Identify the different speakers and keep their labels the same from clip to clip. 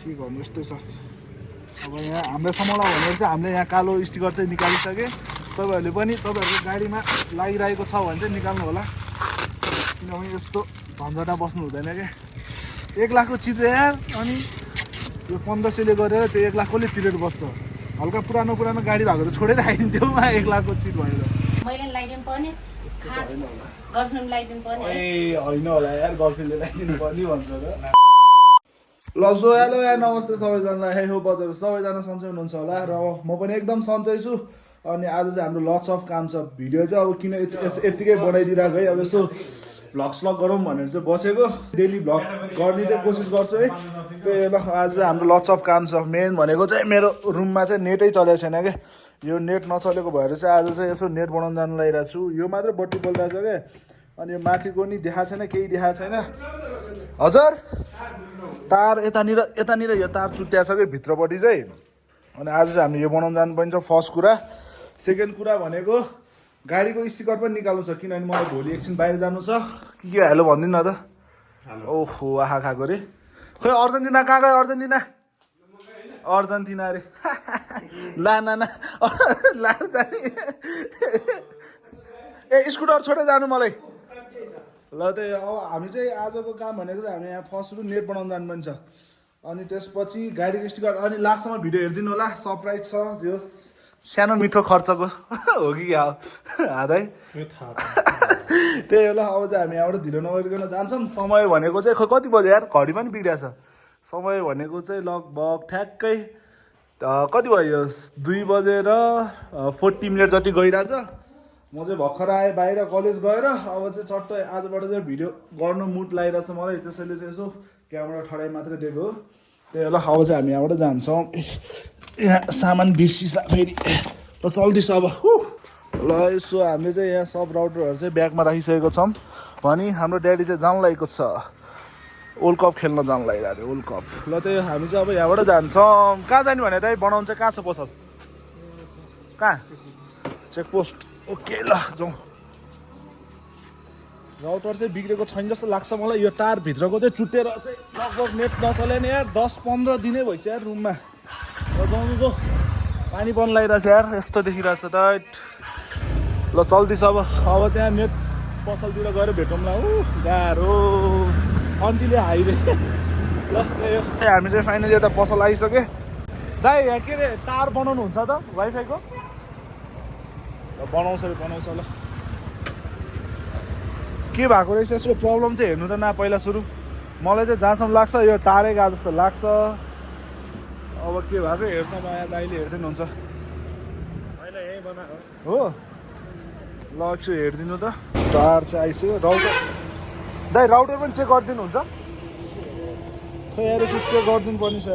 Speaker 1: के गर्नु यस्तै छ अब यहाँ हाम्रो समयमा भनेर चाहिँ हामीले यहाँ कालो स्टिकर चाहिँ निकालिसके तपाईँहरूले पनि तपाईँहरूको गाडीमा लागिरहेको छ भने चाहिँ निकाल्नु होला किनभने यस्तो झन्झटा बस्नु हुँदैन क्या 1 लाखको चिज यार अनि यो 1500ले गरेर त्यो 1 लाख कसले तिरेर बस्छ हल्का पुरानो गाडी भएको त छोडेर आइदिन्थ्यो 1 लाखको चिज भएर
Speaker 2: मैले ल्याइदिनु पर्ने खास गर्लफ्रेन्ड ल्याइदिनु पर्ने
Speaker 1: ए होइन होला यार गर्लफ्रेन्डले ल्याइदिनु पर्ने भन्छ र ल सो हेलो यार नमस्ते सबैजनालाई हे हो बजार सबैजना सन्चै हुनुहुन्छ होला र म पनि एकदम सन्चै छु अनि आज चाहिँ हाम्रो लट्स अफ काम छ भिडियो चाहिँ अब किन यतिकै बनाइदिरहेको है अब यसो भ्लग स्लग गरौँ भनेर चाहिँ बसेको डेली भ्लग गर्ने चाहिँ कोसिस गर्छु है त्यही ल आज चाहिँ हाम्रो लट्स अफ काम छ मेन भनेको चाहिँ मेरो रुममा चाहिँ नेटै चलेको छैन क्या यो नेट नचलेको भएर चाहिँ आज चाहिँ यसो नेट बनाउन जानु लागिरहेको छु यो मात्र बत्ती बोलिरहेको छ क्या अनि यो माथिको नि देखाएको छैन केही देखाएको छैन हजुर तार यतानिर यो तार चुट्या छ कि भित्रपट्टि चाहिँ अनि आज चाहिँ हामीले यो बनाउन जानु पर्छ फर्स्ट कुरा सेकेन्ड कुरा भनेको गाडीको स्टिकर पनि निकाल्नु छ किनभने मलाई भोलि एकछिन बाहिर जानु छ के हेलो भनिदिनु न त ओहो आहा खाएको रे खोइ अर्जेन्टिना कहाँ गयो अर्जेन्टिना अरे ला जाने ए स्कुटर छोडेर जानु मलाई ल त्यही अब हामी चाहिँ आजको काम भनेको चाहिँ हामी यहाँ फर्स्ट नेट बनाउन जानु पनि छ अनि त्यसपछि गाडीको स्टिकर अनि लास्टसम्म भिडियो हेरिदिनु होला सरप्राइज छ जो सानो मिठो खर्चको हो कि क्या हो आधै त्यही होला अब चाहिँ हामी यहाँबाट ढिलो नगरिकन जान्छौँ समय भनेको चाहिँ खोइ कति बज्यो यार घडी पनि बिग्रिएको छ समय भनेको चाहिँ लगभग ठ्याक्कै कति भयो 2 बजेर 40 मिनट जति गइरहेछ म चाहिँ भर्खर आएँ बाहिर कलेज गएर अब चाहिँ चट्टै आजबाट चाहिँ भिडियो गर्नु मुड लागिरहेछ मलाई त्यसैले चाहिँ यसो क्यामेरा ठडाइ मात्रै दिएको हो त्यही होला अब चाहिँ हामी यहाँबाट जान्छौँ यहाँ सामान बिर्सिँदा फेरि ल चल्दैछ अब ल यसो हामीले चाहिँ यहाँ सब राउटरहरू चाहिँ ब्यागमा राखिसकेको छौँ भनी हाम्रो ड्याडी चाहिँ जान लागेको छ वर्ल्ड कप खेल्न जान लागिरहेको अरे वर्ल्ड कप ल त्यही हामी चाहिँ अब यहाँबाट जान्छौँ कहाँ जाने भने त बनाउनु चाहिँ कहाँ छ पसल कहाँ चेकपोस्ट ओके ल जाउँ राउटर चाहिँ बिग्रेको छैन जस्तो लाग्छ मलाई यो तार भित्रको चाहिँ चुटेर चाहिँ लगभग नेट नचले नि यार 10-15 दिनै भइसक्यो यार रुममा र जाउनुको पानी पनि लगाइरहेछ यार यस्तो देखिरहेछ त ल चल्दैछ अब त्यहाँ नेट पसलतिर गएर भेटौँला गाह्रो अन्तिले हाइरे ल हामी चाहिँ फाइनली यता पसल आइसक्यो दाइ यहाँ के अरे तार बनाउनु हुन्छ त वाइफाईको बनाउँछ ल के भएको रहेछ यसको प्रब्लम चाहिँ हेर्नु त न पहिला सुरु मलाई चाहिँ जहाँसम्म लाग्छ यो तारै गएको जस्तो लाग्छ अब के भएको हेर्छ नयाँ दाइले हेरिदिनु हुन्छ हो ल एकछिन हेरिदिनु त तार चाहिँ आइसक्यो राउटर दाइ राउटर पनि चेक गरिदिनुहुन्छ खोइ यार चेक गरिदिनु पर्ने छ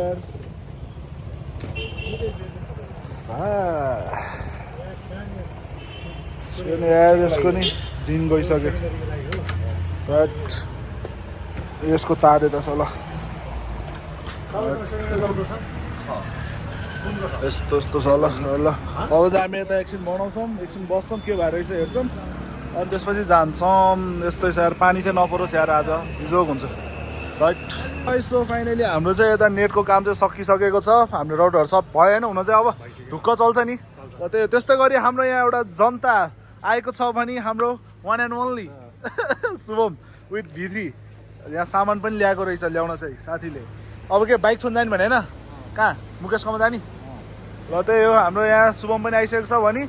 Speaker 1: यार यसको नि दिन गइसक्यो बट यसको तार यता छ ल यस्तो छ ल अब चाहिँ हामी यता एकछिन बनाउँछौँ एकछिन बस्छौँ के भएर रहेछ हेर्छौँ अनि त्यसपछि जान्छौँ यस्तै छ यार पानी चाहिँ नपरोस् यार आज हिजो हुन्छ राइट यसो फाइनली हाम्रो चाहिँ यता नेटको काम चाहिँ सकिसकेको छ हाम्रो राउटरहरू सब भयो होइन हुन चाहिँ अब ढुक्क चल्छ नि त्यस्तै गरी हाम्रो यहाँ एउटा जनता आएको छ भने हाम्रो one and only Shubham with V3 यहाँ सामान पनि ल्याएको रहेछ ल्याउन चाहिँ साथीले अब के बाइक छोड्नु जाने भने होइन कहाँ मुकेशकोमा जाने ल त्यही हो हाम्रो यहाँ शुभम पनि आइसकेको छ भने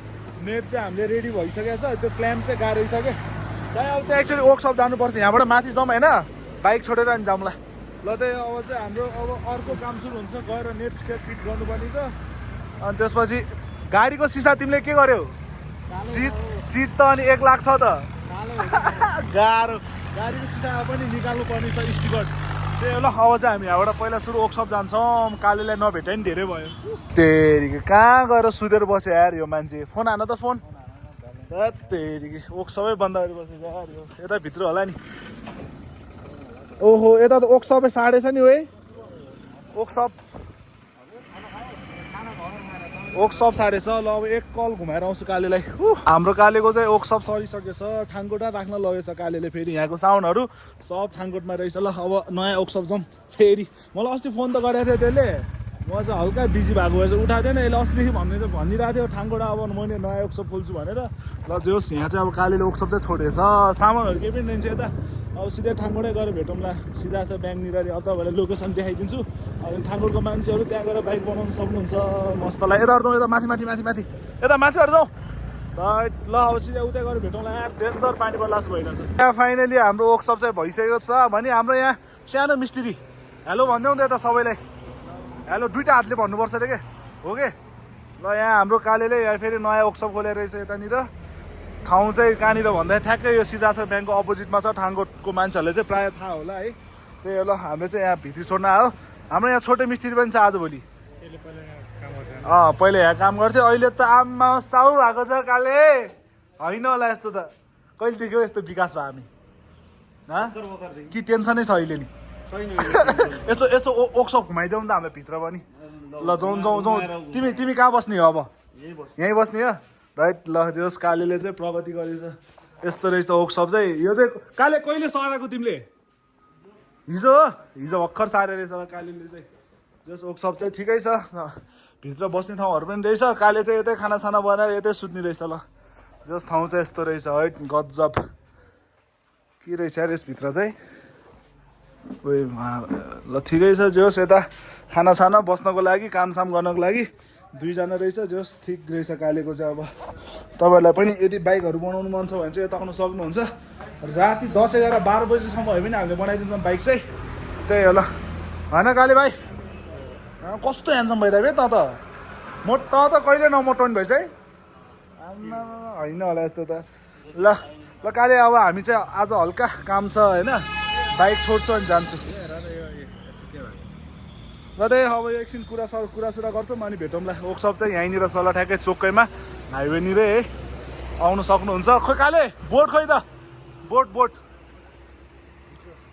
Speaker 1: नेट चाहिँ हामीले रेडी भइसकेको छ त्यो क्ल्याम्प चाहिँ गाह्रो छ क्या त्यहाँ अब त्यहाँ एक्चुअली वर्कसप जानुपर्छ यहाँबाट माथि जाउँ होइन बाइक छोडेर अनि जाउँला ल त्यही अब चाहिँ हाम्रो अब अर्को काम सुरु हुन्छ गएर नेट सेट फिट गर्नुपर्ने छ अनि त्यसपछि गाडीको सिसा तिमीले के गर्यौ चित त अनि 1 लाख छ त गाह्रो गाडीको सिसा पनि निकाल्नु पर्ने छ स्टिकर त्यही ल अब चाहिँ हामी यहाँबाट पहिला सुरु वर्कसप जान्छौँ कालीलाई नभेटे नि धेरै भयो तेरिके कहाँ गएर सुतेर बस्यो यार यो मान्छे फोन हान त फोन तेरिके वर्कसपै बन्द गरेर बस्यो यार यो यता भित्र होला नि ओहो यता त वर्कसपै साढे छ नि है वर्कसप वर्कसप साढे छ ल अब एक कल घुमाएर आउँछु कालेलाई हाम्रो कालेको चाहिँ वर्कसप सरिसकेछ ठाङकोटा राख्न लगेछ कालेले फेरि यहाँको साउन्डहरू सब ठाङकोटमा रहेछ ल अब नयाँ वर्कसप जाउँ फेरि मलाई अस्ति फोन त गरेको थियो त्यसले म चाहिँ हल्का बिजी भएको भएछ उठाएको थिएन यसले अस्तिदेखि भनिरहेको थियो ठाङबाट अब मैले नयाँ वर्कसप खोल्छु भनेर ल जे होस् यहाँ चाहिँ अब कालीले वर्कसप चाहिँ छोडेछ सामानहरू केही पनि लिन्छ यता अब सिधै ठाङबाटै गएर भेटौँला सिधा त ब्याङ्कनिर अब तपाईँलाई लोकेसन देखाइदिन्छु अनि ठाङको मान्छेहरू त्यहाँ गएर बाइक बनाउनु सक्नुहुन्छ मस्तलाई यताबाट जाउँ यता माथि माथि माथि माथि यता माथिबाट जाउँ राइट ल अब सिधै उतै गएर भेटौँला यहाँ डेन्जर पानी पर्लास भइरहेछ यहाँ फाइनली हाम्रो वर्कसप चाहिँ भइसकेको छ भने हाम्रो यहाँ सानो मिस्त्री हेलो भनिदेऊ त यता सबैलाई हेलो दुइटा हातले भन्नुपर्छ अरे के हो के ल यहाँ हाम्रो कालेले यहाँ फेरि नयाँ वर्कसप खोलेर रहेछ यतानिर ठाउँ चाहिँ कहाँनिर भन्दा ठ्याक्कै यो सिद्धार्थ ब्याङ्कको अपोजिटमा छ ठाङकोटको मान्छेहरूले चाहिँ प्रायः थाहा होला है त्यही हो ल हामीले चाहिँ यहाँ भित्री छोड्न आयो हाम्रो यहाँ छोटे मिस्त्री पनि छ आजभोलि पहिला यहाँ काम गर्थ्यो अहिले त आमा साउ भएको छ काले होइन होला यस्तो त कहिलेदेखि हो यस्तो विकास भयो हामी कि टेन्सनै छ अहिले नि यसो यसो वर्कसप घुमाइदेऊ नि त हाम्रो भित्र पनि ल जाउँ जाउँ जाउँ तिमी कहाँ बस्ने हो अब यहीँ बस्ने हो राइट ल जोस् कालेले चाहिँ प्रगति गरेछ यस्तो रहेछ वर्कसप चाहिँ यो चाहिँ काले कहिले सराएको तिमीले हिजो हिजो भर्खर सारे रहेछ कालेले चाहिँ जस वर्कसप चाहिँ ठिकै छ भित्र बस्ने ठाउँहरू पनि रहेछ काले चाहिँ यतै खानासाना बनाएर यतै सुत्ने रहेछ ल जस ठाउँ चाहिँ यस्तो रहेछ है गजब के रहेछ यार यसभित्र चाहिँ उयो ल ठिकै छ जोस् यता खानासाना बस्नको लागि कामसाम गर्नको लागि दुईजना रहेछ जोस् ठिक रहेछ कालेको चाहिँ अब तपाईँहरूलाई पनि यदि बाइकहरू बनाउनु मन छ भने चाहिँ यता आउनु सक्नुहुन्छ राति 10, 11, 12 बजीसम्म भयो भने हामीले बनाइदिन्छौँ बाइक चाहिँ त्यही हो ल होइन काले भाइ कस्तो ह्यान्डसम भइरहेको त मोटा त कहिले नमोटाउने भएछ है आमा होइन होला यस्तो त ल ल काले अब हामी चाहिँ आज हल्का काम छ होइन बाइक छोड्छु अनि जान्छु र त्यही अब यो एकछिन कुरासुरा गर्छौँ अनि भेटौँला वर्कसप चाहिँ यहीँनिर सल्लाह ठ्याक्कै चोकैमा हाइवेनिरै है आउनु सक्नुहुन्छ खोइ काले बोर्ड खोइ त बोर्ड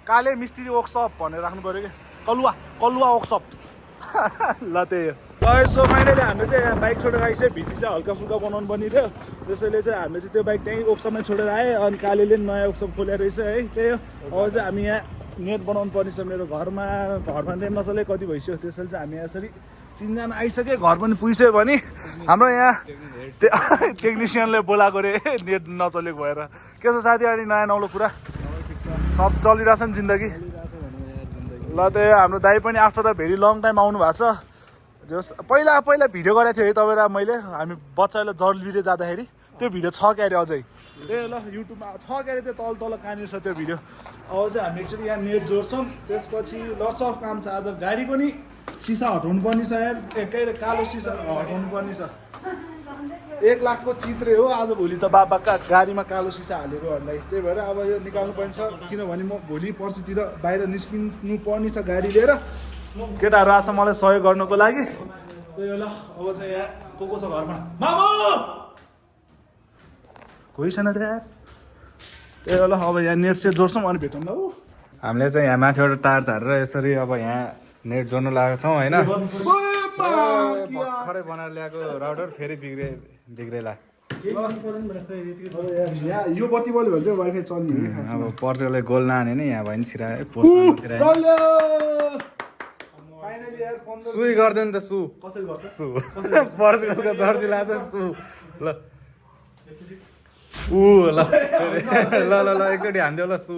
Speaker 1: काले मिस्त्री वर्कसप भनेर राख्नु पऱ्यो कि कलुवा वर्कसप्स ल त्यही हो यसो फाइनली हामीले चाहिँ यहाँ बाइक छोडेर आइसक्यो भित्री चाहिँ हल्का फुल्का बनाउनु पर्ने थियो त्यसैले चाहिँ हामीले चाहिँ त्यो बाइक त्यहीँ वर्कसपमै छोडेर आएँ अनि कालेले नयाँ वर्कसप खोलेर रहेछ है त्यही हो अब चाहिँ हामी यहाँ नेट बनाउनु पर्ने छ मेरो घरमा नेट नचले कति भइसक्यो त्यसैले चाहिँ हामी यसरी 3 जना आइसक्यो घर पनि पुगिसक्यो भने हाम्रो यहाँ टेक्निसियनले बोलाएको रे नेट नचलेको भएर के छ साथी अनि नयाँ नौलो कुरा सब चलिरहेछ नि जिन्दगी ल त्यही हाम्रो दाइ पनि after the very long time आउनु भएको छ जस पहिला भिडियो गरेको थियो है तपाईँलाई मैले हामी बच्चालाई जर्लिएर जाँदाखेरि त्यो भिडियो छ क्यारे अझै ए ल युट्युबमा छ क्यारे त्यो तल कहाँनिर छ त्यो भिडियो अब चाहिँ हामी एकचोटि यहाँ नेट जोड्छौँ त्यसपछि लट्स अफ काम छ आज गाडी पनि सिसा हटाउनु पर्ने छ यार एकै कालो सिसा हटाउनु पर्ने छ 1 लाखको चित्रे हो आज भोलि त बाबाका गाडीमा कालो सिसा हालेको भन्दै त्यही भएर अब यो निकाल्नु पर्ने छ किनभने म भोलि पर्सितिर बाहिर निस्किनु पर्ने छ गाडी लिएर केटाहरू आछ मलाई सहयोग गर्नको लागि त्यही हो ल अब चाहिँ यहाँ को छ घरमा मामु कोही छैन त्यहाँ त्यही हो ल अब यहाँ नेट सेट जोड्छौँ अनि भेटौँ ल
Speaker 3: हामीले चाहिँ यहाँ माथिबाट तार झारेर यसरी अब यहाँ नेट जोड्नु लागेको छौँ होइन भर्खरै बनाएर ल्याएको राउटर फेरि बिग्रेला
Speaker 1: यो बत्ती बल्यो भने चाहिँ वाइफाई चल्ने
Speaker 3: अब पर्चले गोल नहाने नि यहाँ भयो नि छिरायो सुई गरिदियो नि त सु पर्चको जर्सी लान्छ सु ल ल ल एकचोटि हानिदियो ल सु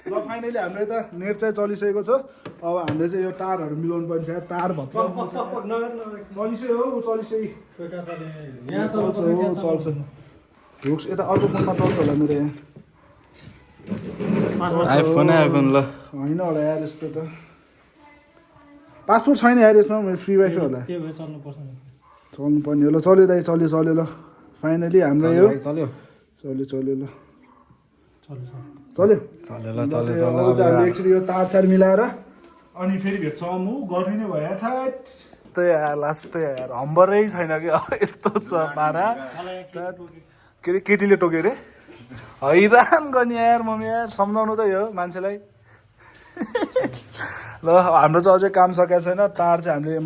Speaker 1: ल फाइनली हाम्रो यता नेट चाहिँ चलिसकेको छ अब हामीले चाहिँ यो तारहरू मिलाउनु पर्छ तार भन्छ चलिसक्यो हो चल्छ यता अर्को फोनमा चल्छ होला मेरो यहाँ
Speaker 3: आइफोन ल
Speaker 1: होइन होला यार यस्तो त पासपोर्ट छैन यार यसमा मेरो फ्री वाइफाई होला चल्नु पर्ने हो ल चल्यो दाइ चल्यो ल फाइनली हाम्रो यो
Speaker 3: चल्यो
Speaker 1: ल चल्यो एक्चुअली यो तार मिलाएर अनि फेरि भेट्छौँ म गर्ने नै भयो थाट यार लास्ट यार हम्बरै छैन कि यस्तो छ पारा के अरे केटीले टोक्यो अरे हैरान गर्ने यार मम्मी यार सम्झाउनु त यो मान्छेलाई ल हाम्रो चाहिँ अझै काम सकेको छैन तार चाहिँ हामीले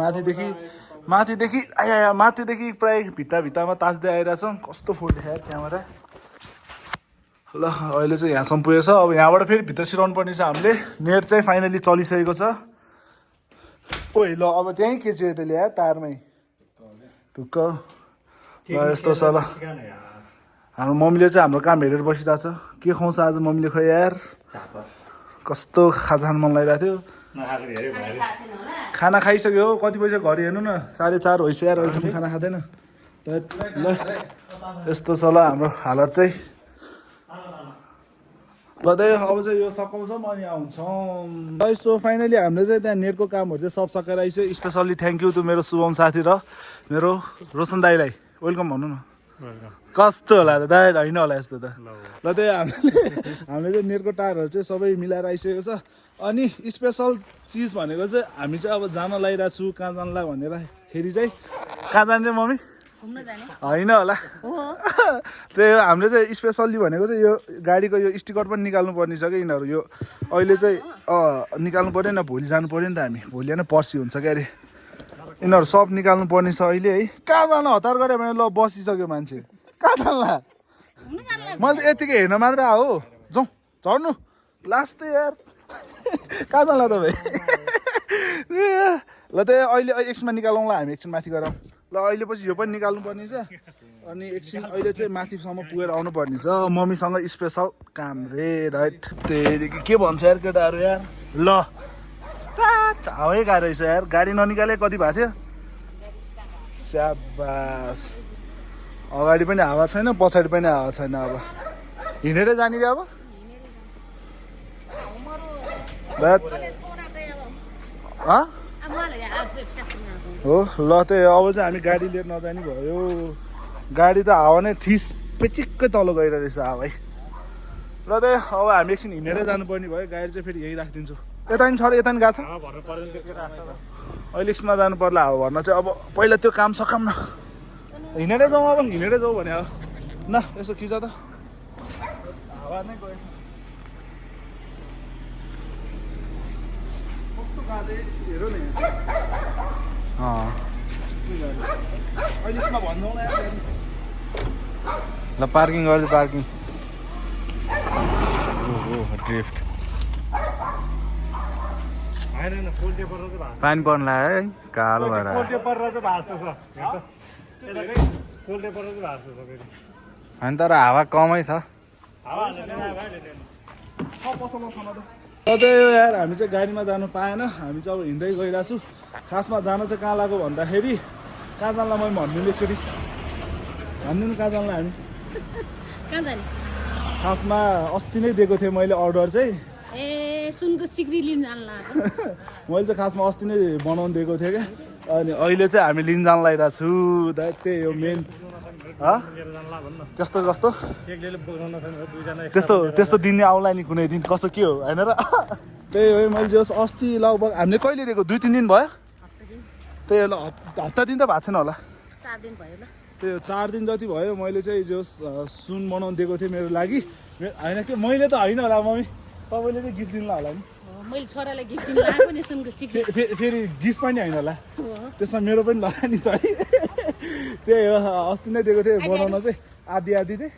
Speaker 1: माथिदेखि प्रायः भित्तामा तास्दै आइरहेछौँ कस्तो फुट्यो यार क्यामेरा ल अहिले चाहिँ यहाँसम्म पुगेछ। अब यहाँबाट फेरि भित्र सिराउनु पर्ने छ हामीले। नेट चाहिँ फाइनली चलिसकेको छ। ओइ ल अब त्यहीँ केचियो त्यसले यार तारमै ढुक्क। ल यस्तो छ ल। हाम्रो मम्मीले चाहिँ हाम्रो काम हेरेर बसिरहेको छ। के खुवाउँछ आज मम्मीले खै यार। कस्तो खाजा खानु मन लागिरहेको थियो। खाना खाइसक्यो। कति बजी घर हेर्नु न 4:30 भइसक्यो यार। अहिलेसम्म खाना खाँदैन। ल यस्तो छ ल हाम्रो हालत चाहिँ। ल अब चाहिँ यो सकाउँछौँ अनि आउँछौँ। सो फाइनली हामीले चाहिँ त्यहाँ नेटको कामहरू चाहिँ सब सकाएर आइसक्यो। स्पेसल्ली थ्याङ्क यू टु मेरो शुभम साथी र मेरो रोशन दाईलाई। वेलकम भन्नु न। कस्तो होला त दाइ होइन होला यस्तो त। ल त्यही हामीले चाहिँ नेटको टारहरू चाहिँ सबै मिलाएर आइसकेको छ। अनि स्पेसल चिज भनेको चाहिँ हामी चाहिँ अब जान लागिरहेको छु। कहाँ जानला भनेर फेरि चाहिँ कहाँ जाने मम्मी होइन होला। त्यही हो हामीले चाहिँ स्पेसल्ली भनेको चाहिँ यो गाडीको यो स्टिकर पनि निकाल्नु पर्ने छ कि यिनीहरू। यो अहिले चाहिँ निकाल्नु पऱ्यो न भोलि जानु पऱ्यो नि त हामी। भोलि होइन पर्सि हुन्छ क्या अरे। यिनीहरू सब निकाल्नु पर्ने छ अहिले है। कहाँ जान हतार गऱ्यो भने ल बसिसक्यो मान्छे। कहाँ जानला मैले त यतिकै हेर्न मात्र हो। जाउँ झर्नु लास्ट यार। कहाँ जानला तपाईँ। ल त्यही अहिले एकछिनमा निकालौँला हामी। एकछिन माथि गरौँ ल। अहिले पछि यो पनि निकाल्नु पर्ने छ। अनि एकछिन अहिले चाहिँ माथिसम्म पुगेर आउनु पर्ने छ। मम्मीसँग स्पेसल काम रे राइट। त्यही के भन्छ यार केटाहरू यार। ल हावै गएको रहेछ यार। गाडी ननिकाले कति भएको थियो। स्याबास। अगाडि पनि हावा छैन पछाडि पनि हावा छैन। अब हिँडेरै जाने रे अब। हो ल त्यही अब चाहिँ हामी गाडी लिएर नजाने भयो। गाडी त हावा नै थिस पेचिक्कै तल गइरहेको रहेछ हावै। ल त्यही अब हामी एकछिन हिँडेरै जानुपर्ने भयो। गाडी चाहिँ फेरि यहीँ राखिदिन्छु। यता नि छ र यता नि गएको छ। अहिले एकछिनमा जानु पर्ला हावा भर्न चाहिँ। अब पहिला त्यो काम सकाम न। हिँडेरै जाउँ अब। हिँडेरै जाउँ भने अब न यसो खिच त। हावा नै गयो। कस्तो गाडी हेरौ न। अहिले यसमा भन्छौँ न यार।
Speaker 3: ल पार्किङ गर्छु पार्किङ। ड्रिफ्ट पानी पर्नु लाग्यो है कालो भएर। अनि तर हावा कमै छ।
Speaker 1: यार हामी चाहिँ गाडीमा जानु पाएन। हामी चाहिँ अब हिँड्दै गइरहेको छु। खासमा जान चाहिँ कहाँ लाग्यो भन्दाखेरि कहाँ जानला मैले भनिदिनु एकचोटि भनिदिनु कहाँ जानला हामी। खासमा अस्ति नै दिएको थिएँ मैले अर्डर चाहिँ।
Speaker 2: सुनको सिक्री लिन जानला।
Speaker 1: मैले चाहिँ खासमा अस्ति नै बनाउनु दिएको थिएँ क्या। अनि अहिले चाहिँ हामी लिन जान लागिरहेको छु। त्यही हो मेन। कस्तो कस्तो त्यस्तो त्यस्तो दिन आउला नि कुनै दिन। कस्तो के हो होइन र। त्यही हो मैले जस अस्ति लगभग हामीले कहिले दिएको 2-3 दिन भयो। त्यही हो ल हप्ता दिन त भएको छैन होला।
Speaker 2: 4 दिन भयो ल।
Speaker 1: त्यही हो 4 दिन जति भयो। मैले चाहिँ जस सुन बनाउनु दिएको थिएँ मेरो लागि। होइन के मैले त होइन होला मम्मी। तपाईँले चाहिँ गिफ्ट दिनु होला नि।
Speaker 2: मैले छोरालाई गिफ्ट दिनु लागेको नि सुनको सिक्री।
Speaker 1: फेरि गिफ्ट पनि होइन होला। त्यसमा मेरो पनि लगानी छ है। त्यही हो अस्ति नै दिएको थिएँ बनाउन चाहिँ। आधी चाहिँ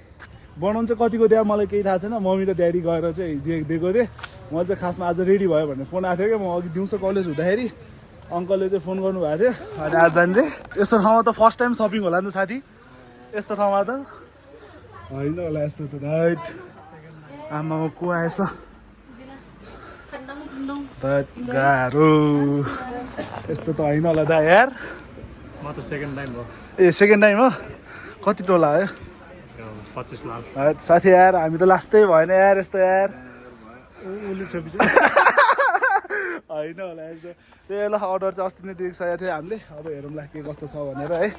Speaker 1: बनाउनु चाहिँ कतिको दियो मलाई केही थाहा छैन। मम्मी र ड्याडी गएर चाहिँ दिएको थिएँ। मैले चाहिँ खासमा आज रेडी भयो भनेर फोन आएको थियो क्या। म अघि दिउँसो कलेज हुँदाखेरि अङ्कलले चाहिँ फोन गर्नुभएको थियो। अनि आज जाने यस्तो ठाउँमा त फर्स्ट टाइम सपिङ होला नि त साथी। यस्तो ठाउँमा त होइन होला यस्तो त राइट। आमामा को आएछ गाह्रो। यस्तो त होइन होला दा यार।
Speaker 4: म त सेकेन्ड टाइम हो।
Speaker 1: ए सेकेन्ड टाइम हो। कति तोला आयो
Speaker 4: 25 लाख।
Speaker 1: साथी यार हामी त लास्टै भएन यार यस्तो यार। होइन होला यस्तो। त्यही ल अर्डर चाहिँ अस्ति नै दिइसकेको थियो हामीले। अब हेरौँला के कस्तो छ भनेर है।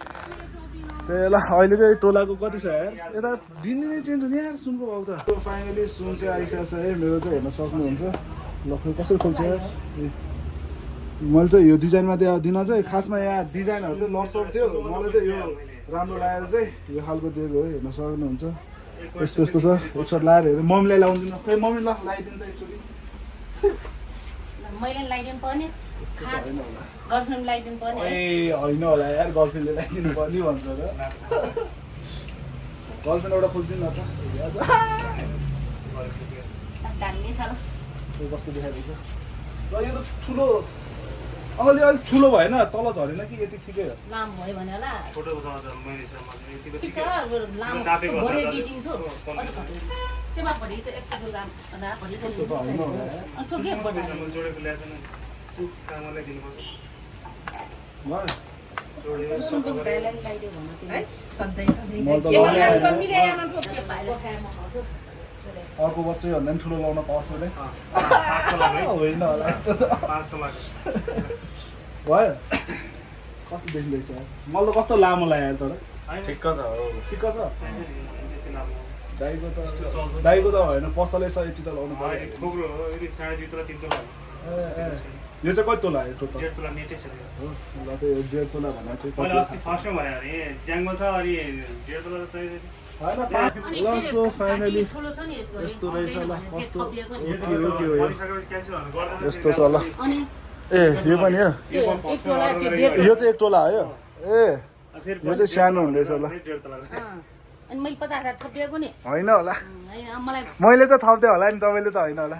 Speaker 1: त्यही ल अहिले चाहिँ तोलाको कति छ यार। यता दिनदिनै चेन्ज हुने यार सुनको भाउ त। फाइनली सुन चाहिँ आइसकेको छ है। मेरो चाहिँ हेर्न सक्नुहुन्छ। ल कसरी खोल्छ यार। मैले चाहिँ यो डिजाइनमा दिन चाहिँ खासमा यहाँ डिजाइनहरू चाहिँ लसर थियो। मलाई चाहिँ यो राम्रो लागेर चाहिँ यो खालको दिएको हो। हेर्न सक्नुहुन्छ यस्तो यस्तो छ। एकचोटि लाएर हेर्नु मम्मीलाई लाउँदिनँ। खै मम्मी ल लगाइदिनु त एकचोटि।
Speaker 2: मैले लगाइदिनु पर्ने खास गर्लफ्रेन्ड लगाइदिनु पर्ने।
Speaker 1: ए होइन होला यार गर्लफ्रेन्डले लगाइदिनु पर्ने भन्छ र। गर्लफ्रेन्ड एउटा खोजिदिनु न त।
Speaker 2: दामी छ ल
Speaker 1: यो कस्तो देखाइरहेछ र यो त ठुलो अलिक ठुलो भएन तल झरेन कि यति ठिकै हो
Speaker 2: लामो भयो भने होला
Speaker 4: छोटो उठाउँदा मैले सम्म यतिको
Speaker 2: ठिक छ लामो भरे जिटिङ छु अझ घट्यो सेवा भरि चाहिँ एक किलो दाम अनि भरि चाहिँ अनि त्यो के बढ्छ
Speaker 4: सम्म जोडेको ल्याएको छैन त्यो कामलाई दिनुपर्छ
Speaker 2: सुनको गाइडलाइन गाइड्यो भन्नु तिमी
Speaker 1: मैले त
Speaker 2: यो
Speaker 1: लगाउने
Speaker 2: आजकल मिलाएन त्यो के भाइले खाएमा खाउँछु
Speaker 1: अर्को वर्ष भन्दा पनि ठुलो लाउन पाउँछ नि
Speaker 4: 5 त लाग्यो
Speaker 1: होइन होला यस्तो त
Speaker 4: 5 त लाग्छ
Speaker 1: भयो कस्तो देखिँदैछ मलाई त कस्तो लामो लाग्यो तर
Speaker 3: ठिक्क छ हो
Speaker 1: ठिक्क छ
Speaker 4: यति लामो
Speaker 1: दाइको त होइन पसलै छ यति त लाउनु
Speaker 4: अहिले
Speaker 1: पर्यो
Speaker 4: थुप्रो हो यदि 2.5 तोला 3 तोला
Speaker 1: यो चाहिँ कति तोला आयो टोटल
Speaker 4: 1.5 तोला नेटै छ
Speaker 1: हो ल त्यो 1.5 तोला भन्दा चाहिँ
Speaker 4: मैले अस्ति फर्स्टमा भने अरे ज्याङ्गो छ अनि 1.5 तोला त चाहियो
Speaker 1: होइन ल सो फाइनली
Speaker 2: ठुलो छ नि यसको
Speaker 1: यस्तो रहेछ ल कस्तो
Speaker 4: भनिसकेपछि क्यान्सल गर्नु गर्दैन
Speaker 1: यस्तो छ ल
Speaker 2: अनि
Speaker 1: ए यो पनि हो
Speaker 2: त्यो एक टोला त्यो डेढ
Speaker 1: यो चाहिँ 1 तोला हो ए
Speaker 4: फेरि
Speaker 1: यो चाहिँ सानो हुँदैछ ल
Speaker 4: 1.5 तोला
Speaker 2: अनि मैले 50,000 थपिएको नि
Speaker 1: होइन होला
Speaker 2: होइन मलाई
Speaker 1: मैले चाहिँ थप्दै होला नि तपाईँले त होइन होला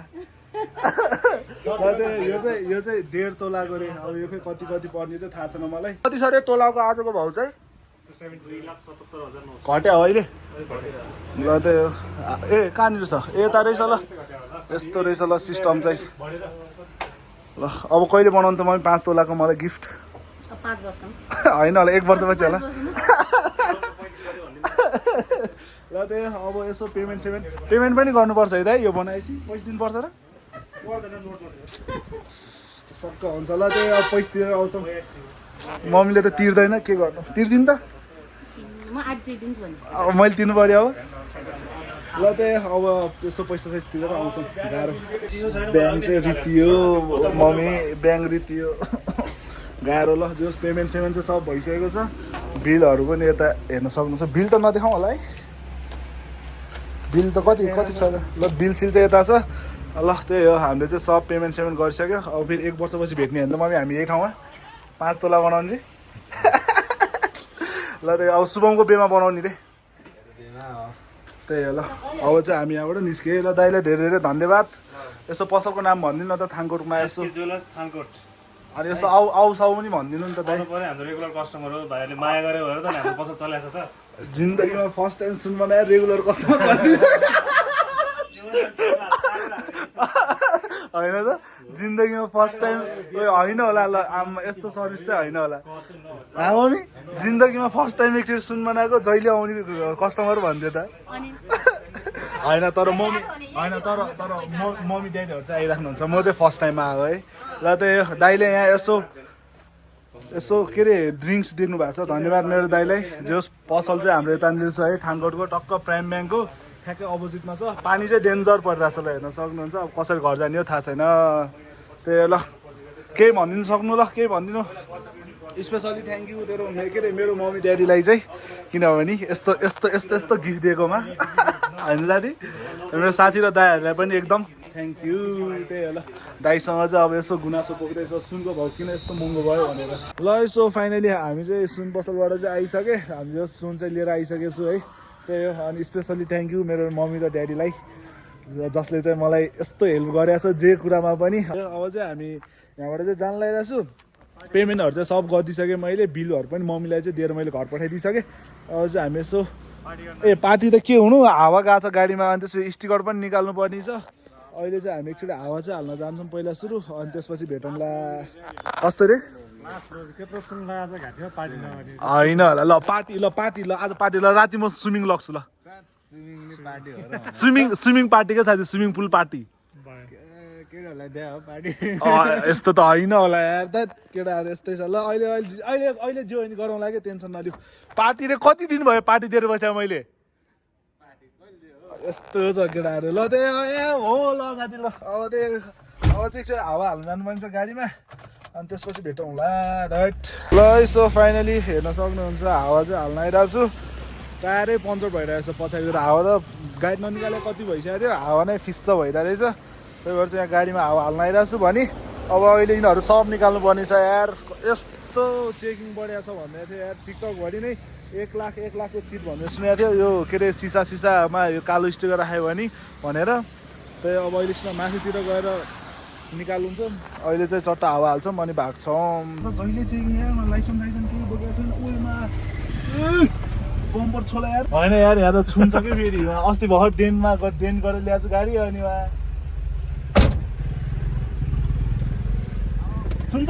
Speaker 1: यो चाहिँ 1.5 तोलाको रे अब यो खै कति कति पर्ने चाहिँ थाहा छैन मलाई कति छ रे तोलाको आजको भाउ चाहिँ
Speaker 4: 2,77,000
Speaker 1: घट्यो हो अहिले ल त यो ए कहाँनिर छ यता रहेछ ल यस्तो रहेछ ल सिस्टम चाहिँ ल अब कहिले बनाउनु त मैले 5 तोलाको मलाई गिफ्ट
Speaker 2: 5 वर्ष
Speaker 1: होइन होला 1 वर्षपछि होला ल त्यही अब यसो पेमेन्ट पनि गर्नुपर्छ है दाइ यो बनाएपछि पैसा दिनुपर्छ र सक्क हुन्छ ल त्यही अब पैसा तिरेर आउँछौँ मम्मीले त तिर्दैन के गर्नु तिर्दिनु त
Speaker 2: म आज दिन्छु भने
Speaker 1: अब मैले तिर्नु पऱ्यो अब ल त्यही अब यसो पैसा तिरेर आउँछौँ गाह्रो ब्याङ्क चाहिँ रितियो मम्मी ब्याङ्क रितियो गाह्रो ल जस पेमेन्ट चाहिँ सब भइसकेको छ बिलहरू पनि यता हेर्न सक्नुहुन्छ बिल त नदेखाउँ होला है बिल त कति छ ल बिल सिल चाहिँ यता छ ल त्यही हो हामीले चाहिँ सब पेमेन्ट गरिसक्यो अब फेरि 1 वर्षपछि भेट्ने होइन मम्मी हामी यही ठाउँमा 5 तोला बनाउने ल त्यही अब शुभमको बेमा बनाउने रे त्यही हो ल अब चाहिँ हामी यहाँबाट निस्केँ ल दाइलाई धेरै धेरै धन्यवाद यसो पसलको नाम भनिदिनु न त थाङकोटमा यसो
Speaker 4: ज्वेलर्स थानकोट
Speaker 1: अनि यसो आउ साउ पनि भनिदिनु नि त दाइ
Speaker 4: पऱ्यो हाम्रो रेगुलर कस्टमर हो भाइहरूले माया गर्यो भनेर त हाम्रो पसल चलाएको छ त
Speaker 1: जिन्दगीमा फर्स्ट टाइम सुन बनाएर रेगुलर कस्टमर होइन त जिन्दगीमा फर्स्ट टाइम होइन होला ल आमा यस्तो सर्भिस चाहिँ होइन होला मम्मी जिन्दगीमा फर्स्ट टाइम एकचोटि सुन बनाएको जहिले आउने कस्टमर भन्थ्यो त होइन तर मम्मी होइन तर मम्मी ड्याडीहरू चाहिँ आइराख्नुहुन्छ म चाहिँ फर्स्ट टाइममा आएको है ल त्यही हो दाइले यहाँ यसो के अरे ड्रिङ्क्स दिनु भएको छ धन्यवाद मेरो दाइलाई जो पसल चाहिँ हाम्रो यतानिर छ है ठानकोटको टक्क प्राइम ब्याङ्कको ठ्याक्कै अपोजिटमा छ पानी चाहिँ डेन्जर परिरहेछ ल हेर्न सक्नुहुन्छ अब कसरी घर जाने हो थाहा छैन त्यही ल केही भनिदिनु सक्नु ल केही भनिदिनु स्पेसली थ्याङ्क यू तेरो के अरे मेरो मम्मी ड्याडीलाई चाहिँ किनभने यस्तो गिफ्ट दिएकोमा होइन दादी मेरो साथी र दाइहरूलाई पनि एकदम थ्याङ्क यू त्यही हो ल दाइसँग चाहिँ अब यसो गुनासो पोख्दैछ सुनको भाउ किन यस्तो महँगो भयो भनेर ल यसो फाइनली हामी चाहिँ सुन पसलबाट चाहिँ आइसकेँ हामी चाहिँ सुन चाहिँ लिएर आइसकेको छु है त्यही हो अनि स्पेसली थ्याङ्क यू मेरो मम्मी र ड्याडीलाई जसले चाहिँ मलाई यस्तो हेल्प गरेको छ जे कुरामा पनि अब चाहिँ हामी यहाँबाट चाहिँ जान लागिरहेको छु पेमेन्टहरू चाहिँ सब गरिदिइसकेँ मैले बिलहरू पनि मम्मीलाई चाहिँ दिएर मैले घर पठाइदिइसकेँ अब चाहिँ हामी यसो ए पार्टी त के हुनु हावा गएको छ गाडीमा अनि त्यसपछि स्टिकर पनि निकाल्नु पर्ने छ अहिले चाहिँ हामी एकचोटि हावा चाहिँ हाल्न जान्छौँ पहिला सुरु अनि त्यसपछि भेटौँला कस्तो रे होइन होला ल पार्टी ल आज पार्टी ल राति म स्विमिङ लग्छु ल स्विमिङ पार्टीकै साथी स्विमिङ पुल पार्टी यस्तो त होइन होला यार त केटाहरू यस्तै छ ल अहिले जे होइन गरौँ लाग्यो टेन्सन नलिउ पार्टी रे कति दिन भयो पार्टी दिएर बसेँ मैले यस्तो छ केटाहरू ल त्यही हो ल साथी ल अब चाहिँ एकचोटि हावा हाल्नु जानुपर्ने छ गाडीमा अनि त्यसपछि भेटौँला राइट ल यसो फाइनली हेर्न सक्नुहुन्छ हावा चाहिँ हाल्न आइरहेको छु टायरै पङ्चर भइरहेको छ पछाडिबाट हावा त गाडी ननिकाले कति भइसक्यो थियो हावा नै फिस्स भइरहेको रहेछ त्यही भएर चाहिँ यहाँ गाडीमा हावा हाल्न आइरहेको छु भने अब अहिले यिनीहरू सब निकाल्नु पर्ने छ यार यस्तो चेकिङ बढिएको छ भन्दै थियो यार टिकटकभरि नै 1 लाखको चिट भनेर सुनेको थियो यो के अरे सिसामा यो कालो स्टिकर राख्यो भने भनेर त्यही अब अहिले एकछिन माथितिर गएर निकाल्छौँ अहिले चाहिँ चट्टा हावा हाल्छौँ अनि भाग्छौँ जहिले चाहिँ यहाँ लाइसेन्स केही बोकेको छैन ओइमा बम्पर छोला यार होइन यार यहाँ त छुन्छ कि फेरि अस्ति भर्खर डेन गरेर ल्याएको छु गाडी अनि सुन्छ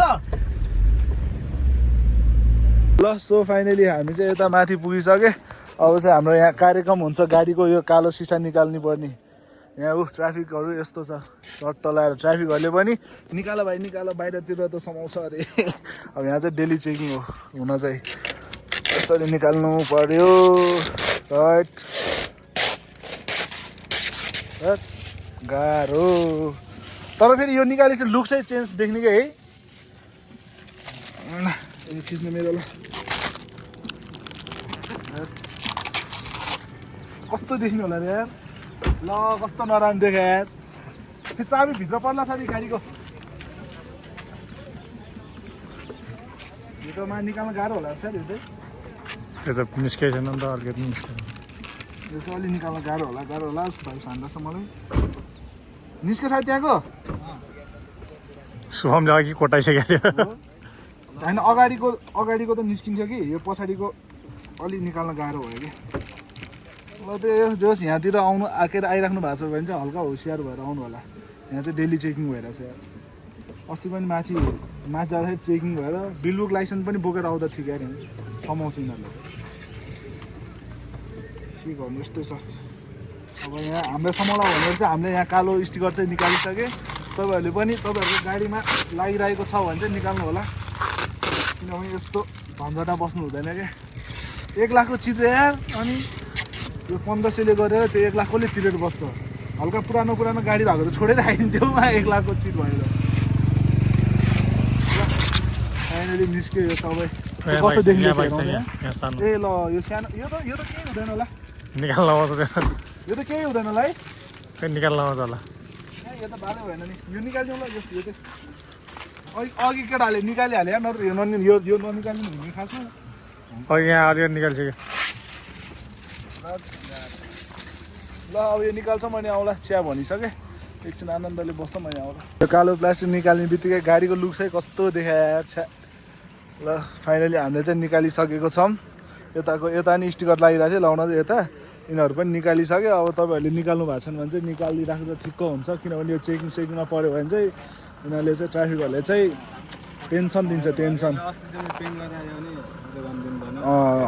Speaker 1: ल सो फाइनली हामी चाहिँ यता माथि पुगिसक्यो अब चाहिँ हाम्रो यहाँ कार्यक्रम हुन्छ गाडीको यो कालो सिसा निकाल्नु पर्ने यहाँ ट्राफिकहरू यस्तो छ चट्ट लगाएर ट्राफिकहरूले पनि निकाल भाइ निकाल बाहिरतिर त समाउँछ अरे अब यहाँ चाहिँ डेली चेकिङ हो हुन चाहिँ यसरी निकाल्नु पर्यो राइट गाह्रो तर फेरि यो निकाले चाहिँ लुक चाहिँ चेन्ज देख्ने क्या है यो खिच्नु मेरो ल कस्तो देख्नु होला यार ल कस्तो नराम्रो देखा यार त्यो चाबी भित्र पर्ला छ नि गाडीको भित्रमा निकाल्न गाह्रो होला सर यो चाहिँ
Speaker 3: त्यो त निस्केको छैन नि त अर्को निस्केको
Speaker 1: यो चाहिँ अलि निकाल्न गाह्रो होला भाइ भन्दैछ मलाई निस्क्यो सायद त्यहाँको
Speaker 3: शुभमले अघि कोटाइसकेको थियो
Speaker 1: होइन अगाडिको त निस्किन्थ्यो कि यो पछाडिको अलि निकाल्न गाह्रो भयो कि ल त्यो जोस् यहाँतिर आउनु आइराख्नु भएको छ भने चाहिँ हल्का होसियार भएर आउनु होला यहाँ चाहिँ डेली चेकिङ भइरहेको छ यार अस्ति पनि माथि जाँदाखेरि चेकिङ भएर बिलबुक लाइसेन्स पनि बोकेर आउँदा ठिक यार समाउँछ यिनीहरूले के गर्नु यस्तै छ अब यहाँ हामीलाई समाउला भनेर चाहिँ हामीले यहाँ कालो स्टिकर चाहिँ निकालिसके तपाईँहरूले पनि तपाईँहरूको गाडीमा लागिरहेको छ भने चाहिँ निकाल्नु होला किनभने यस्तो झन्झटा बस्नु हुँदैन क्या 1 लाखको चिज यार अनि यो 1500ले गरेर त्यो 1 लाख कसले तिरेर बस्छ हल्का पुरानो गाडी भएको त छोडेर आइदिन्थ्यो 1 लाखको चिज भएर फाइनली निस्क्यो यो सबै कस्तो देखिन्छ ए ल यो सानो यो त केही हुँदैन होला
Speaker 3: निकाल्न आउँछ
Speaker 1: यो त केही हुँदैन होला है
Speaker 3: निकाल्न आउँछ होला
Speaker 1: यो त भालै भएन नि यो निकाल्दिउँ ल यो चाहिँ अघि केटाहरूले निकालिहाल्यो या नत्र यो ननिकाल्नु हुने खासमा
Speaker 3: अघि यहाँ अलिअलि निकालिसक्यो
Speaker 1: ल अब यो निकाल्छौँ अनि आउँला चिया भनिसकेँ एकछिन आनन्दले बस्छौँ अनि आउँला यो कालो प्लास्टिक निकाल्ने बित्तिकै गाडीको लुक चाहिँ कस्तो देखायो छ्या ल फाइनली हामीले चाहिँ निकालिसकेको छौँ यता नि स्टिकर लागिरहेको थियो लाउन चाहिँ यता यिनीहरू पनि निकालिसक्यो अब तपाईँहरूले निकाल्नु भएको छैन भने चाहिँ निकालिराख्दा ठिक्क हुन्छ किनभने यो सेकिङमा पऱ्यो भने चाहिँ यिनीहरूले चाहिँ ट्राफिकहरूले चाहिँ टेन्सन दिन्छ टेन्सन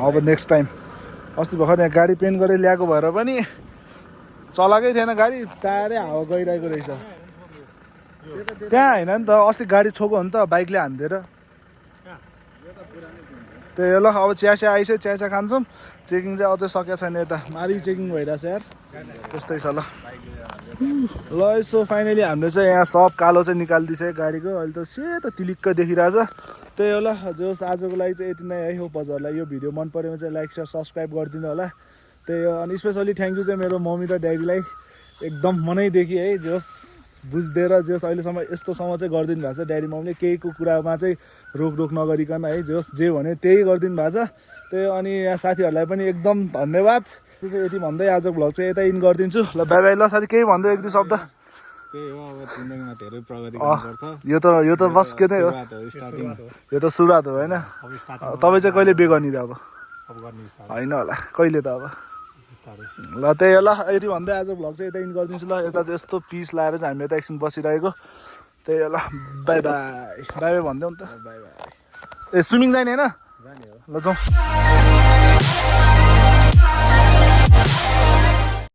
Speaker 1: अब नेक्स्ट टाइम अस्ति भर्खर यहाँ गाडी पेन्ट गरेर ल्याएको भएर पनि चलाएकै थिएन गाडी टायरै हावा गइरहेको रहेछ त्यहाँ होइन नि त अस्ति गाडी छोको हो नि त बाइकले हानिदिएर त्यही ल अब चिया आइसक्यो चिया खान्छौँ चेकिङ चाहिँ अझै सकेको छैन यता मारी चेकिङ भइरहेछ यार त्यस्तै छ ल यसो फाइनली हामीले चाहिँ यहाँ सब कालो चाहिँ निकालिदिइसक्यो गाडीको अहिले त सेतो तिलिक्क देखिरहेछ त्यही हो ल जोस् आजको लागि चाहिँ यति नै है हो हजुरहरूलाई यो भिडियो मन पऱ्यो भने चाहिँ लाइक सेयर सब्सक्राइब गरिदिनु होला त्यही हो अनि स्पेसली थ्याङ्क यू चाहिँ मेरो मम्मी र ड्याडीलाई एकदम मनैदेखि है जोस् बुझिदिएर जोस् अहिलेसम्म यस्तोसम्म चाहिँ गरिदिनु भएको छ ड्याडी मम्मीले केहीको कुरामा चाहिँ रोकटोक नगरिकन है जोस् जे भन्यो त्यही गरिदिनु भएको छ त्यही अनि यहाँ साथीहरूलाई पनि एकदम धन्यवाद त्यो चाहिँ यति भन्दै आजको भ्लग चाहिँ यतै इन गरिदिन्छु ल बाई बाई ल साथी केही भन्दै 1-2 शब्द
Speaker 3: त्यही हो अब जिन्दगीमा धेरै प्रगति गर्नुपर्छ
Speaker 1: यो त बस के नै हो यो त सुरुवात हो होइन तपाईँ चाहिँ कहिले बे गर्ने त अब होइन होला कहिले त अब ल त्यही हो ल यति भन्दै आज भ्लग चाहिँ यता इन गरिदिन्छु ल यता चाहिँ यस्तो पिस लाएर चाहिँ हामी यता एकछिन बसिरहेको त्यही हो ल बाई बाई भनिदेऊ नि त बाई बाई ए स्विमिङ जाने होइन ल जाउँ